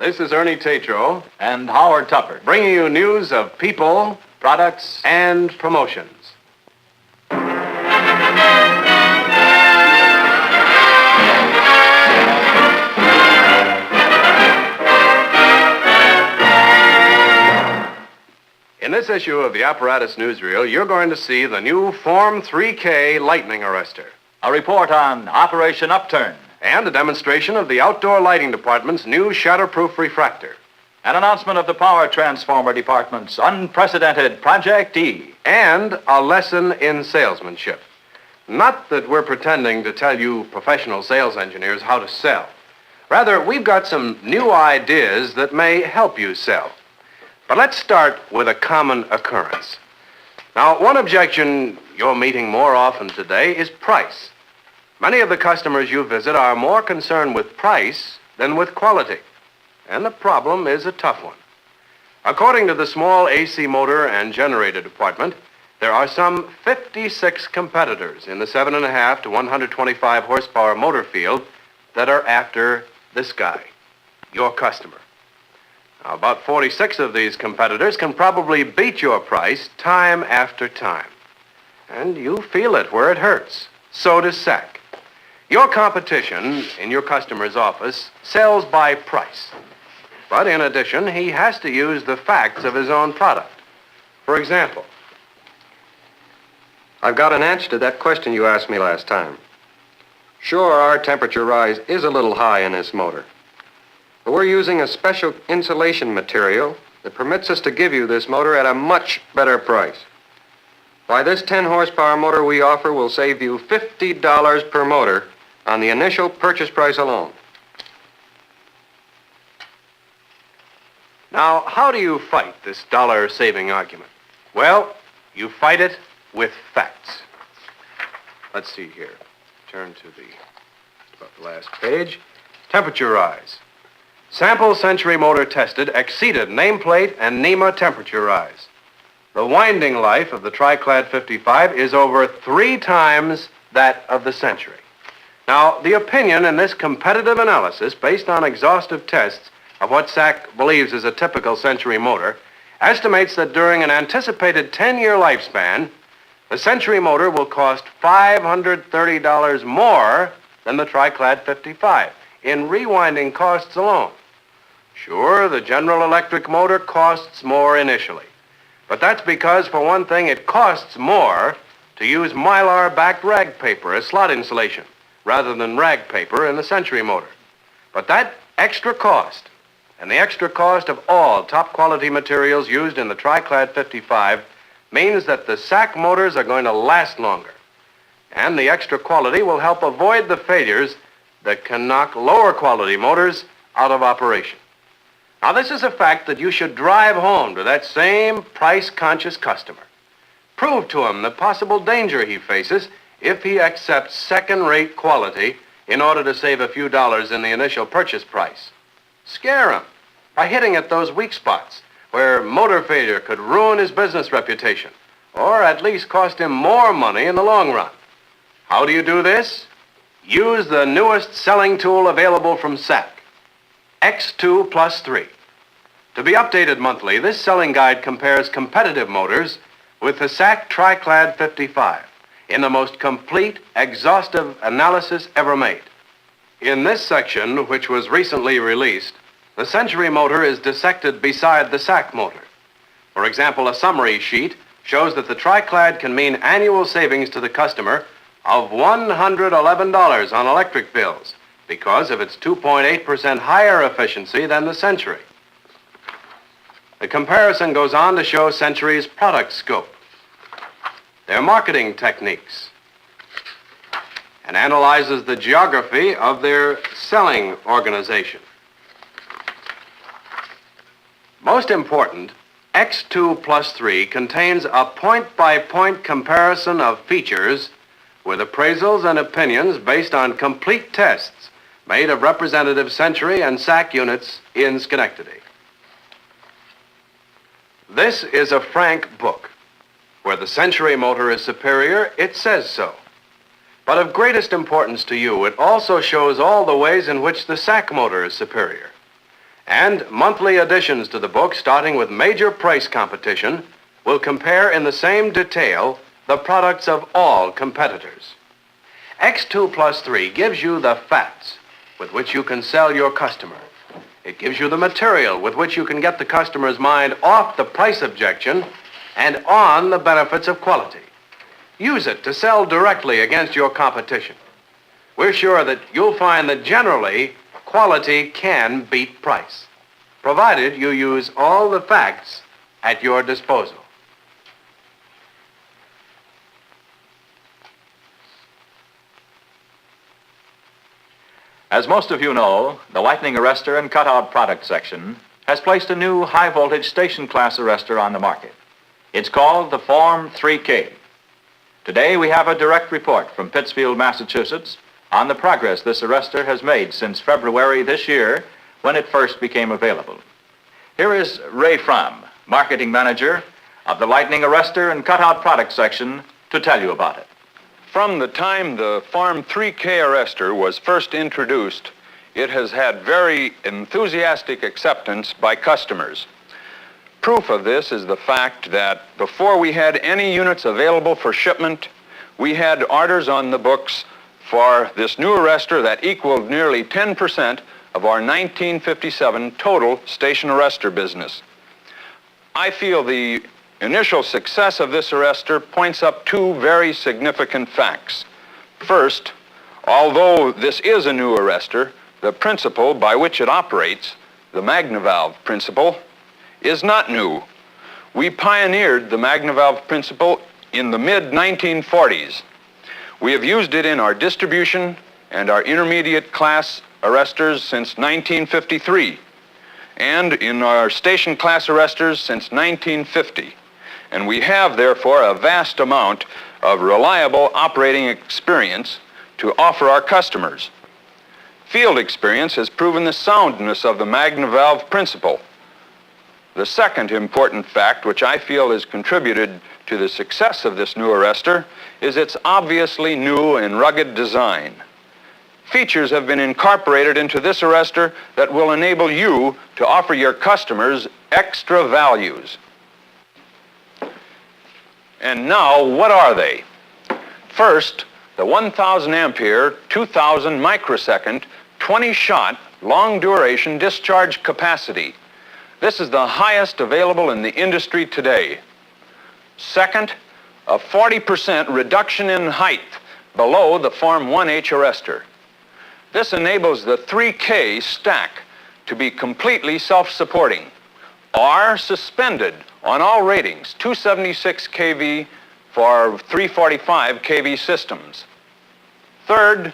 This is Ernie Tetrault and Howard Tupper, bringing you news of people, products, and promotions. In this issue of the Apparatus Newsreel, you're going to see the new Form 3K lightning arrestor. A report on Operation Upturn. And a demonstration of the outdoor lighting department's new shatterproof refractor. An announcement of the power transformer department's unprecedented Project E. And a lesson in salesmanship. Not that we're pretending to tell you professional sales engineers how to sell. Rather, we've got some new ideas that may help you sell. But let's start with a common occurrence. Now, one objection you're meeting more often today is price. Many of the customers you visit are more concerned with price than with quality. And the problem is a tough one. According to the small AC motor and generator department, there are some 56 competitors in the 7.5 to 125 horsepower motor field that are after this guy, your customer. Now, about 46 of these competitors can probably beat your price time after time. And you feel it where it hurts. So does SAC. Your competition in your customer's office sells by price. But in addition, he has to use the facts of his own product. For example, I've got an answer to that question you asked me last time. Sure, our temperature rise is a little high in this motor. But we're using a special insulation material that permits us to give you this motor at a much better price. Why, this 10 horsepower motor we offer will save you $50 per motor on the initial purchase price alone. Now, how do you fight this dollar-saving argument? Well, you fight it with facts. Let's see here. Turn to about the last page. Temperature rise. Sample Century motor tested exceeded nameplate and NEMA temperature rise. The winding life of the Triclad 55 is over 3 times that of the Century. Now, the opinion in this competitive analysis, based on exhaustive tests of what SAC believes is a typical Century motor, estimates that during an anticipated 10-year lifespan, the Century motor will cost $530 more than the Triclad 55 in rewinding costs alone. Sure, the General Electric motor costs more initially. But that's because, for one thing, it costs more to use mylar-backed rag paper as slot insulation rather than rag paper in the Century motor. But that extra cost, and the extra cost of all top-quality materials used in the Triclad 55, means that the SAC motors are going to last longer. And the extra quality will help avoid the failures that can knock lower-quality motors out of operation. Now, this is a fact that you should drive home to that same price-conscious customer. Prove to him the possible danger he faces if he accepts second-rate quality in order to save a few dollars in the initial purchase price. Scare him by hitting at those weak spots where motor failure could ruin his business reputation or at least cost him more money in the long run. How do you do this? Use the newest selling tool available from SAC, X2 Plus 3. To be updated monthly, this selling guide compares competitive motors with the SAC Triclad 55 in the most complete, exhaustive analysis ever made. In this section, which was recently released, the Century motor is dissected beside the SAC motor. For example, a summary sheet shows that the Triclad can mean annual savings to the customer of $111 on electric bills because of its 2.8% higher efficiency than the Century. The comparison goes on to show Century's product scope, their marketing techniques, and analyzes the geography of their selling organization. Most important, X2 Plus 3 contains a point-by-point comparison of features with appraisals and opinions based on complete tests made of representative Century and SAC units in Schenectady. This is a frank book. Where the Century motor is superior, it says so. But of greatest importance to you, it also shows all the ways in which the SAC motor is superior. And monthly additions to the book, starting with major price competition, will compare in the same detail the products of all competitors. X2 Plus 3 gives you the facts with which you can sell your customer. It gives you the material with which you can get the customer's mind off the price objection and on the benefits of quality. Use it to sell directly against your competition. We're sure that you'll find that generally, quality can beat price, provided you use all the facts at your disposal. As most of you know, the lightning arrestor and cutout product section has placed a new high-voltage station class arrestor on the market. It's called the Form 3K. Today we have a direct report from Pittsfield, Massachusetts, on the progress this arrestor has made since February this year, when it first became available. Here is Ray Fromm, marketing manager of the lightning arrestor and cutout product section, to tell you about it. From the time the Form 3K arrestor was first introduced, it has had very enthusiastic acceptance by customers. Proof of this is the fact that before we had any units available for shipment, we had orders on the books for this new arrestor that equaled nearly 10% of our 1957 total station arrestor business. I feel the initial success of this arrestor points up two very significant facts. First, although this is a new arrestor, the principle by which it operates, the magnavalve principle, is not new. We pioneered the magnavalve principle in the mid-1940s. We have used it in our distribution and our intermediate class arrestors since 1953, and in our station class arrestors since 1950. And we have, therefore, a vast amount of reliable operating experience to offer our customers. Field experience has proven the soundness of the magnavalve principle. The second important fact, which I feel has contributed to the success of this new arrestor, is its obviously new and rugged design. Features have been incorporated into this arrestor that will enable you to offer your customers extra values. And now, what are they? First, the 1,000 ampere, 2,000 microsecond, 20-shot, long-duration discharge capacity. This is the highest available in the industry today. Second, a 40% reduction in height below the Form 1H arrestor. This enables the 3K stack to be completely self-supporting or suspended on all ratings, 276 kV for 345 kV systems. Third,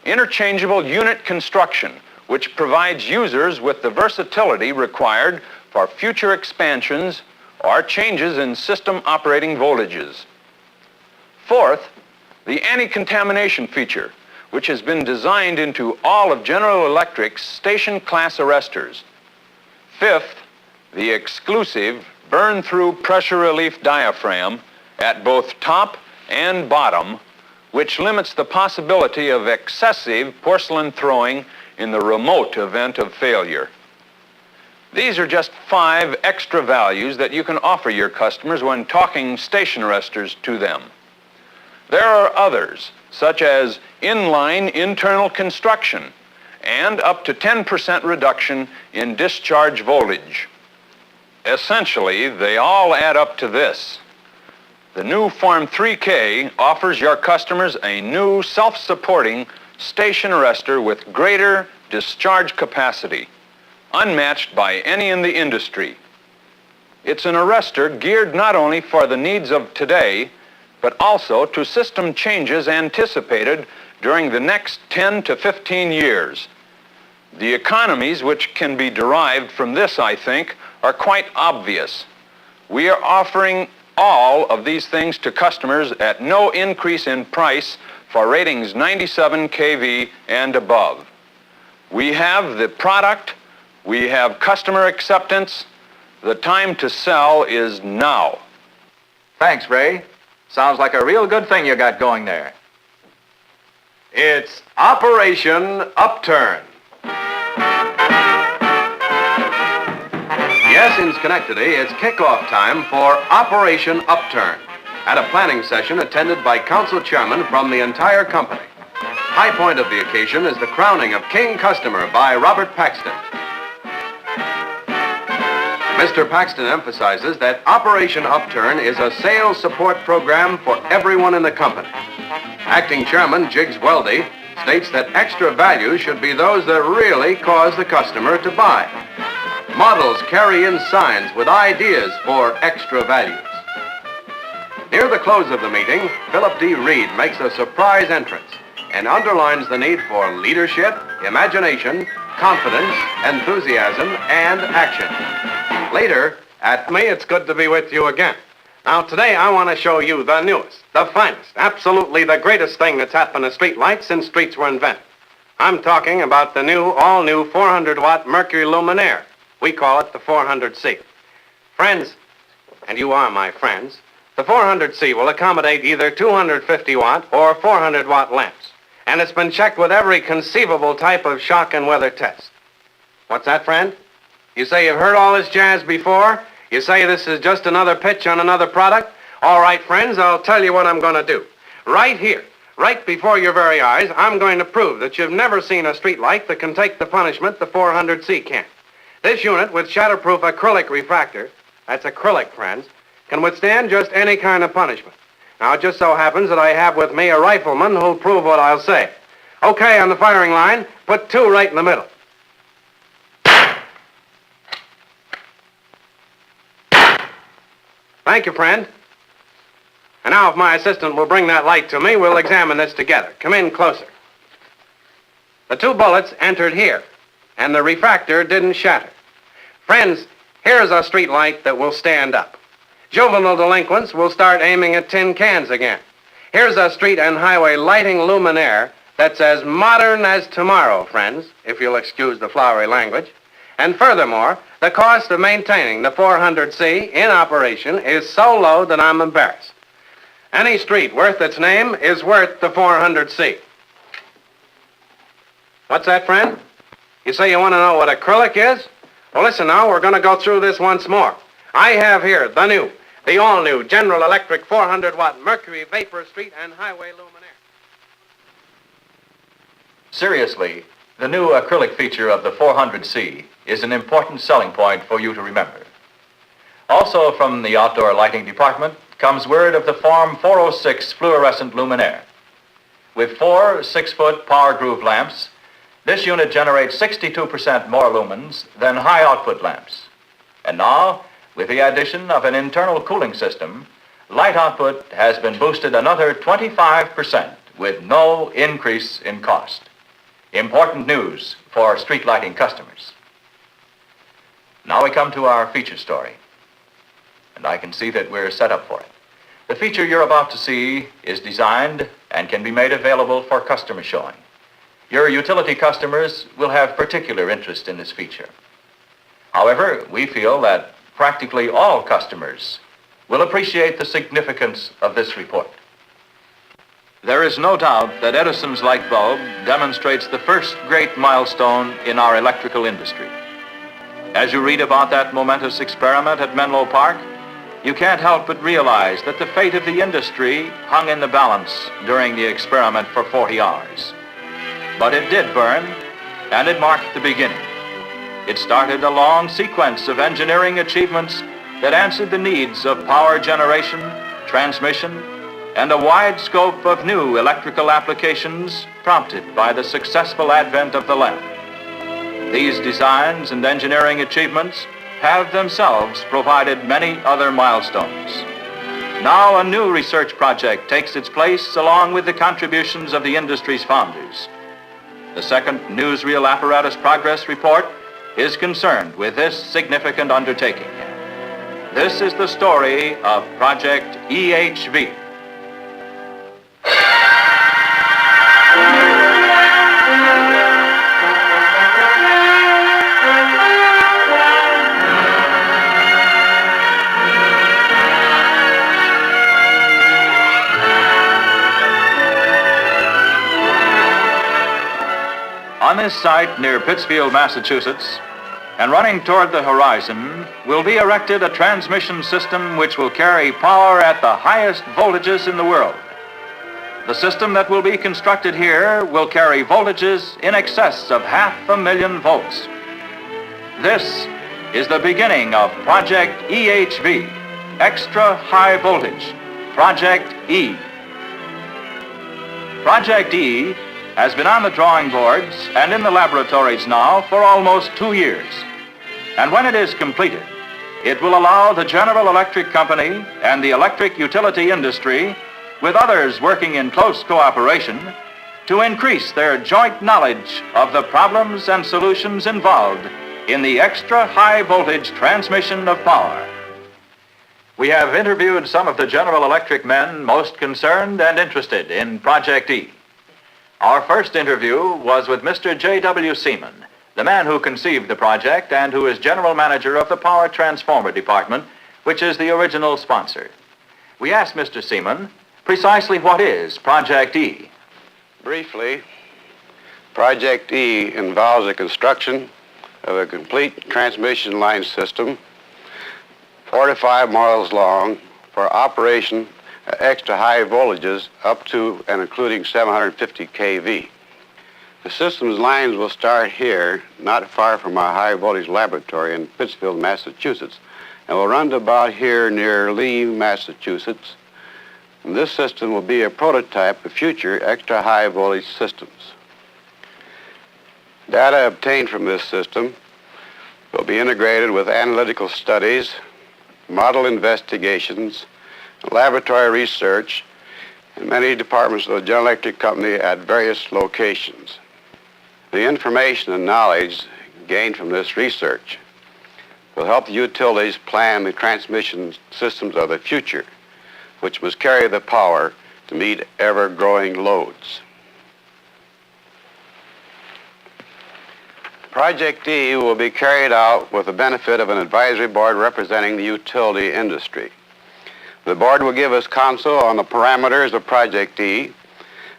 interchangeable unit construction, which provides users with the versatility required for future expansions or changes in system operating voltages. Fourth, the anti-contamination feature, which has been designed into all of General Electric's station class arrestors. Fifth, the exclusive burn-through pressure relief diaphragm at both top and bottom, which limits the possibility of excessive porcelain throwing in the remote event of failure. These are just 5 extra values that you can offer your customers when talking station arrestors to them. There are others, such as inline internal construction and up to 10% reduction in discharge voltage. Essentially, they all add up to this. The new Form 3K offers your customers a new self-supporting station arrestor with greater discharge capacity, unmatched by any in the industry. It's an arrestor geared not only for the needs of today, but also to system changes anticipated during the next 10 to 15 years. The economies which can be derived from this, I think, are quite obvious. We are offering all of these things to customers at no increase in price for ratings 97 kV and above. We have the product, we have customer acceptance. The time to sell is now. Thanks, Ray. Sounds like a real good thing you got going there. It's Operation Upturn. Yes, in Schenectady, it's kickoff time for Operation Upturn at a planning session attended by council chairmen from the entire company. High point of the occasion is the crowning of King Customer by Robert Paxton. Mr. Paxton emphasizes that Operation Upturn is a sales support program for everyone in the company. Acting Chairman Jiggs Weldy states that extra values should be those that really cause the customer to buy. Models carry in signs with ideas for extra values. Near the close of the meeting, Philip D. Reed makes a surprise entrance and underlines the need for leadership, imagination, confidence, enthusiasm, and action. Later, at me, it's good to be with you again. Now, today I want to show you the newest, the finest, absolutely the greatest thing that's happened to streetlights since streets were invented. I'm talking about the new, all-new 400-watt mercury luminaire. We call it the 400C. Friends, and you are my friends, the 400C will accommodate either 250-watt or 400-watt lamps. And it's been checked with every conceivable type of shock and weather test. What's that, friend? You say you've heard all this jazz before? You say this is just another pitch on another product? All right, friends, I'll tell you what I'm going to do. Right here, right before your very eyes, I'm going to prove that you've never seen a street light that can take the punishment the 400C can. This unit with shatterproof acrylic refractor, that's acrylic, friends, can withstand just any kind of punishment. Now, it just so happens that I have with me a rifleman who'll prove what I'll say. Okay, on the firing line, put two right in the middle. Thank you, friend. And now, if my assistant will bring that light to me, we'll examine this together. Come in closer. The two bullets entered here, and the refractor didn't shatter. Friends, here's a street light that will stand up. Juvenile delinquents will start aiming at tin cans again. Here's a street and highway lighting luminaire that's as modern as tomorrow, friends, if you'll excuse the flowery language. And furthermore, the cost of maintaining the 400C in operation is so low that I'm embarrassed. Any street worth its name is worth the 400C. What's that, friend? You say you want to know what acrylic is? Well, listen now, we're going to go through this once more. I have here the all-new General Electric 400-watt mercury vapor street and highway luminaire. Seriously, the new acrylic feature of the 400C is an important selling point for you to remember. Also from the outdoor lighting department comes word of the Form 406 fluorescent luminaire. With 4 6-foot power groove lamps, this unit generates 62% more lumens than high-output lamps. And now, with the addition of an internal cooling system, light output has been boosted another 25% with no increase in cost. Important news for street lighting customers. Now we come to our feature story, and I can see that we're set up for it. The feature you're about to see is designed and can be made available for customer showing. Your utility customers will have particular interest in this feature. However, we feel that practically all customers will appreciate the significance of this report. There is no doubt that Edison's light bulb demonstrates the first great milestone in our electrical industry. As you read about that momentous experiment at Menlo Park, you can't help but realize that the fate of the industry hung in the balance during the experiment for 40 hours. But it did burn, and it marked the beginning. It started a long sequence of engineering achievements that answered the needs of power generation, transmission, and a wide scope of new electrical applications prompted by the successful advent of the lamp. These designs and engineering achievements have themselves provided many other milestones. Now a new research project takes its place along with the contributions of the industry's founders. The second Newsreel Apparatus Progress Report is concerned with this significant undertaking. This is the story of Project EHV. On this site near Pittsfield, Massachusetts, and running toward the horizon will be erected a transmission system which will carry power at the highest voltages in the world. The system that will be constructed here will carry voltages in excess of 500,000 volts. This is the beginning of Project EHV, Extra High Voltage, Project E. Project E has been on the drawing boards and in the laboratories now for almost 2 years. And when it is completed, it will allow the General Electric Company and the electric utility industry, with others working in close cooperation, to increase their joint knowledge of the problems and solutions involved in the extra high voltage transmission of power. We have interviewed some of the General Electric men most concerned and interested in Project E. Our first interview was with Mr. J.W. Seaman, the man who conceived the project and who is general manager of the Power Transformer Department, which is the original sponsor. We asked Mr. Seaman precisely what is Project E. Briefly, Project E involves the construction of a complete transmission line system, 45 miles long, for operation at extra high voltages up to and including 750 kV. The system's lines will start here, not far from our high voltage laboratory in Pittsfield, Massachusetts, and will run to about here near Lee, Massachusetts. And this system will be a prototype of future extra high voltage systems. Data obtained from this system will be integrated with analytical studies, model investigations, laboratory research in many departments of the General Electric Company at various locations. The information and knowledge gained from this research will help the utilities plan the transmission systems of the future, which must carry the power to meet ever-growing loads. Project E will be carried out with the benefit of an advisory board representing the utility industry. The board will give us counsel on the parameters of Project E,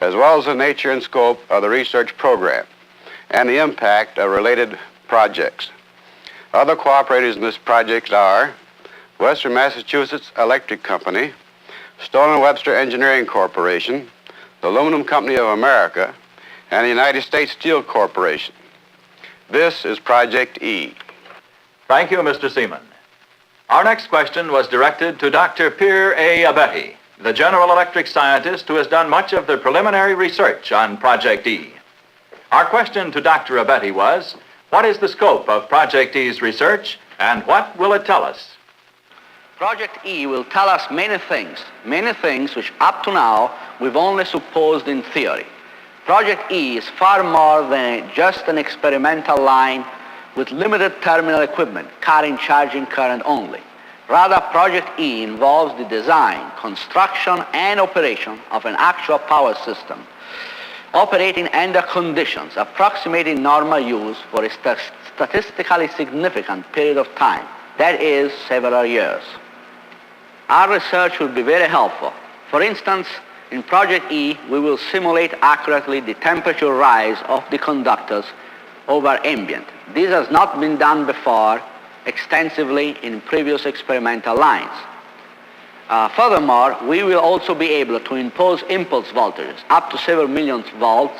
as well as the nature and scope of the research program and the impact of related projects. Other cooperators in this project are Western Massachusetts Electric Company, Stone & Webster Engineering Corporation, the Aluminum Company of America, and the United States Steel Corporation. This is Project E. Thank you, Mr. Seaman. Our next question was directed to Dr. Pier Abetti, the General Electric scientist who has done much of the preliminary research on Project E. Our question to Dr. Abetti was, what is the scope of Project E's research and what will it tell us? Project E will tell us many things which up to now we've only supposed in theory. Project E is far more than just an experimental line with limited terminal equipment carrying charging current only. Rather, Project E involves the design, construction, and operation of an actual power system, operating under conditions approximating normal use for a statistically significant period of time, that is, several years. Our research will be very helpful. For instance, in Project E, we will simulate accurately the temperature rise of the conductors over ambient. This has not been done before extensively in previous experimental lines. Furthermore, we will also be able to impose impulse voltages up to several million volts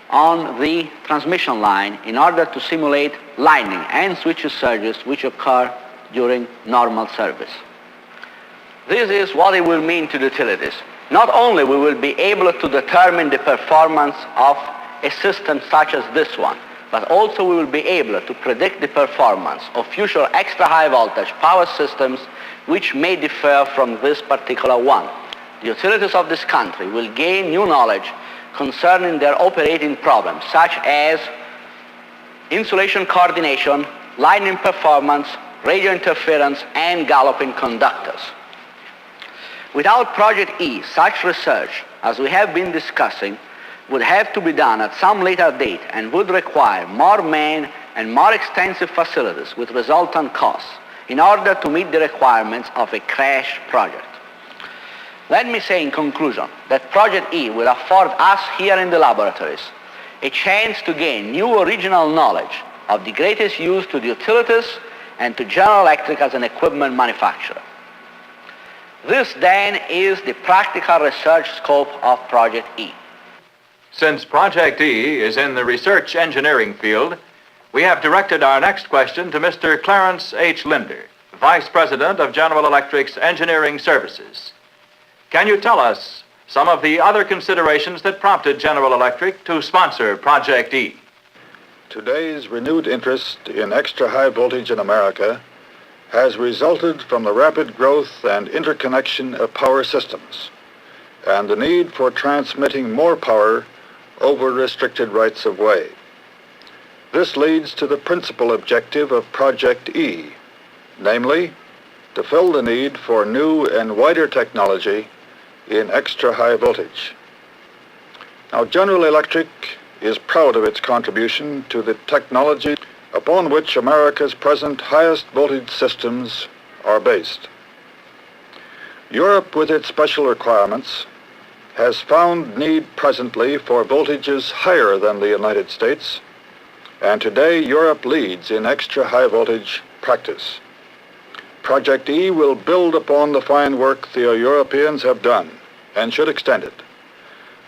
on the transmission line in order to simulate lightning and switch surges which occur during normal service. This is what it will mean to the utilities. Not only we will be able to determine the performance of a system such as this one, but also we will be able to predict the performance of future extra high voltage power systems which may differ from this particular one. The utilities of this country will gain new knowledge concerning their operating problems, such as insulation coordination, lightning performance, radio interference, and galloping conductors. Without Project E, such research, as we have been discussing, would have to be done at some later date and would require more men and more extensive facilities with resultant costs in order to meet the requirements of a crash project. Let me say in conclusion that Project E will afford us here in the laboratories a chance to gain new original knowledge of the greatest use to the utilities and to General Electric as an equipment manufacturer. This then is the practical research scope of Project E. Since Project E is in the research engineering field, we have directed our next question to Mr. Clarence H. Linder, Vice President of General Electric's Engineering Services. Can you tell us some of the other considerations that prompted General Electric to sponsor Project E? Today's renewed interest in extra high voltage in America has resulted from the rapid growth and interconnection of power systems and the need for transmitting more power over restricted rights of way. This leads to the principal objective of Project E, namely, to fill the need for new and wider technology in extra high voltage. Now, General Electric is proud of its contribution to the technology upon which America's present highest voltage systems are based. Europe, with its special requirements, has found need presently for voltages higher than the United States, and today Europe leads in extra high voltage practice. Project E will build upon the fine work the Europeans have done and should extend it,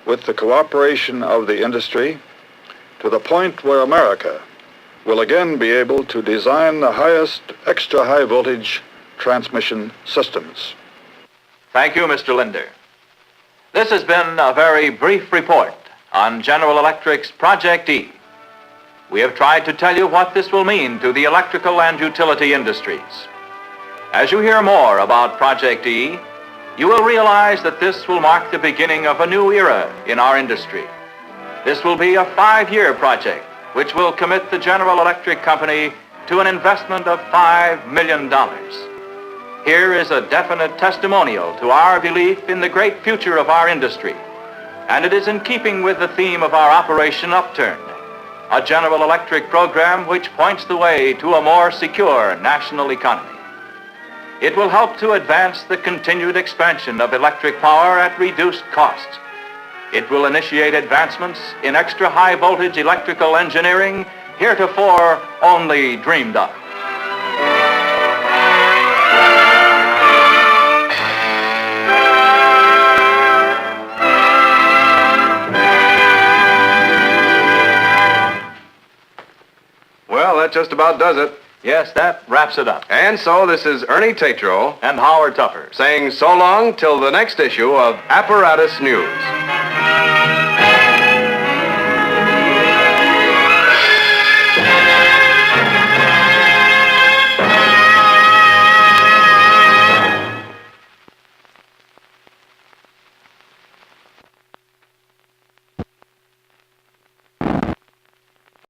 with the cooperation of the industry, to the point where America will again be able to design the highest extra high voltage transmission systems. Thank you, Mr. Linder. This has been a very brief report on General Electric's Project E. We have tried to tell you what this will mean to the electrical and utility industries. As you hear more about Project E, you will realize that this will mark the beginning of a new era in our industry. This will be a 5-year project which will commit the General Electric Company to an investment of $5 million. Here is a definite testimonial to our belief in the great future of our industry, and it is in keeping with the theme of our Operation Upturn, a General Electric program which points the way to a more secure national economy. It will help to advance the continued expansion of electric power at reduced costs. It will initiate advancements in extra high voltage electrical engineering heretofore only dreamed of. Well, that just about does it. Yes, that wraps it up. And so this is Ernie Tetrault And Howard Tupper. saying so long till the next issue of Apparatus News.